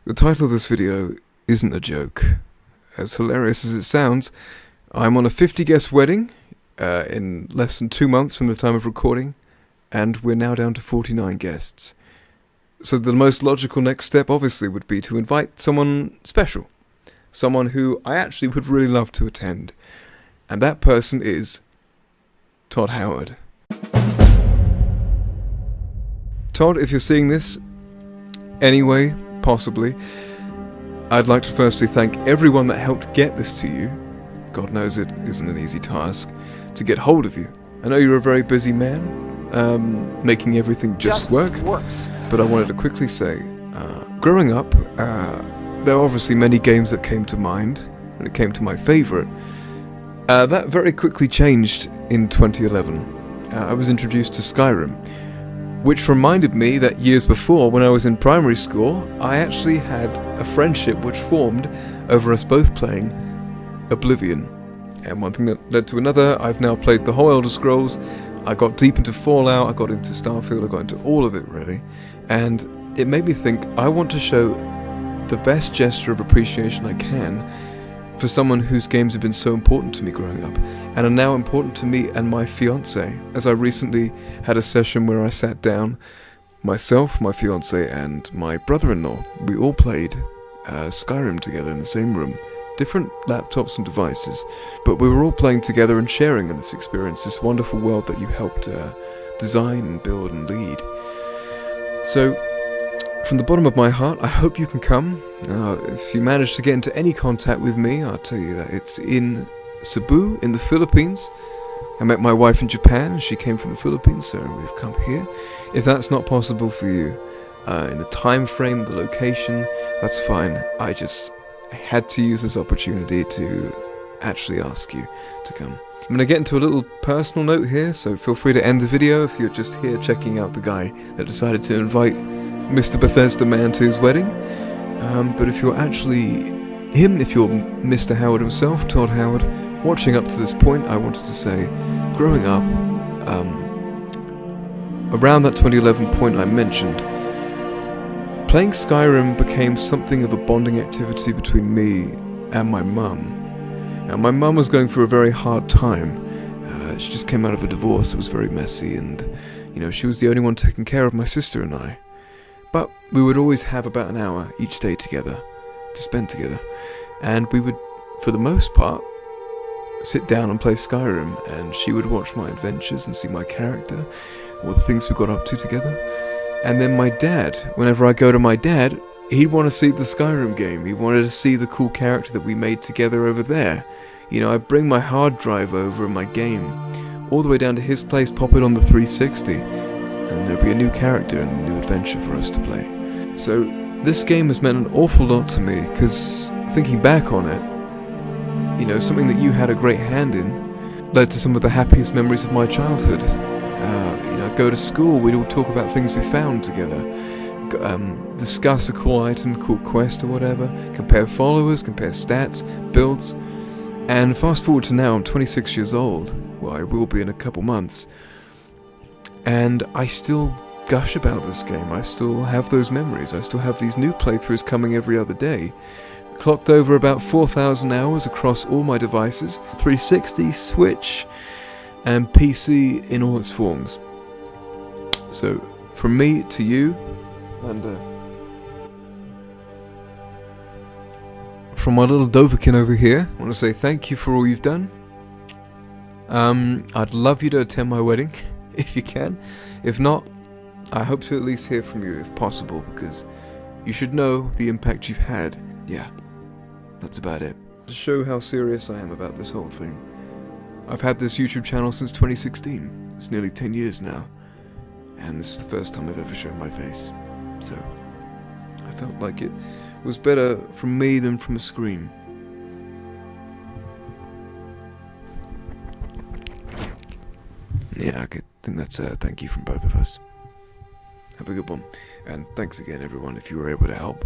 The title of this video isn't a joke. As hilarious as it sounds, I'm on a 50-guest wedding in less than 2 months from the time of recording, and we're now down to 49 guests. So the most logical next step obviously would be to invite someone special. Someone who I actually would really love to attend. And that person is Todd Howard. Todd, if you're seeing this, anyway, possibly, I'd like to firstly thank everyone that helped get this to you. God knows it isn't an easy task to get hold of you. I know you're a very busy man, making everything just work, but I wanted to quickly say, growing up, there are obviously many games that came to mind when it came to my favourite. That very quickly changed in 2011. I was introduced to Skyrim, which reminded me that years before, when I was in primary school, I actually had a friendship which formed over us both playing Oblivion. And one thing that led to another. I've now played the whole Elder Scrolls. I got deep into Fallout, I got into Starfield, I got into all of it really. And it made me think, I want to show the best gesture of appreciation I can for someone whose games have been so important to me growing up, and are now important to me and my fiancée, as I recently had a session where I sat down, myself, my fiancée, and my brother-in-law. We all played Skyrim together in the same room, different laptops and devices, but we were all playing together and sharing in this experience, this wonderful world that you helped design and build and lead. So, from the bottom of my heart, I hope you can come. If you manage to get into any contact with me, I'll tell you that it's in Cebu, in the Philippines. I met my wife in Japan, and she came from the Philippines, so we've come here. If that's not possible for you, in the time frame, the location, that's fine. I had to use this opportunity to actually ask you to come. I'm going to get into a little personal note here, so feel free to end the video if you're just here checking out the guy that decided to invite Mr. Bethesda man to his wedding. But if you're actually him, if you're Mr. Howard himself, Todd Howard, watching up to this point, I wanted to say, growing up, around that 2011 point I mentioned, playing Skyrim became something of a bonding activity between me and my mum. Now, my mum was going through a very hard time. She just came out of a divorce. It was very messy, and she was the only one taking care of my sister and I. But we would always have about an hour each day together, to spend together. And we would, for the most part, sit down and play Skyrim, and she would watch my adventures and see my character, or the things we got up to together. And then my dad, whenever I go to my dad, he'd want to see the Skyrim game. He wanted to see the cool character that we made together over there. I'd bring my hard drive over and my game, all the way down to his place, pop it on the 360. And there'd be a new character and a new adventure for us to play. So this game has meant an awful lot to me, because thinking back on it, something that you had a great hand in led to some of the happiest memories of my childhood. I'd go to school, we'd all talk about things we found together, discuss a cool item, cool quest or whatever, compare followers, compare stats, builds, and fast forward to now, I'm 26 years old, well I will be in a couple months, and I still gush about this game. I still have those memories. I still have these new playthroughs coming every other day. Clocked over about 4,000 hours across all my devices, 360, Switch, and PC in all its forms. So, from me to you, and from my little Dovahkiin over here, I want to say thank you for all you've done. I'd love you to attend my wedding. If you can. If not, I hope to at least hear from you if possible, because you should know the impact you've had. Yeah, that's about it. To show how serious I am about this whole thing, I've had this YouTube channel since 2016. It's nearly 10 years now, and this is the first time I've ever shown my face. So, I felt like it was better from me than from a screen. Yeah, I think that's a thank you from both of us. Have a good one, and thanks again everyone if you were able to help.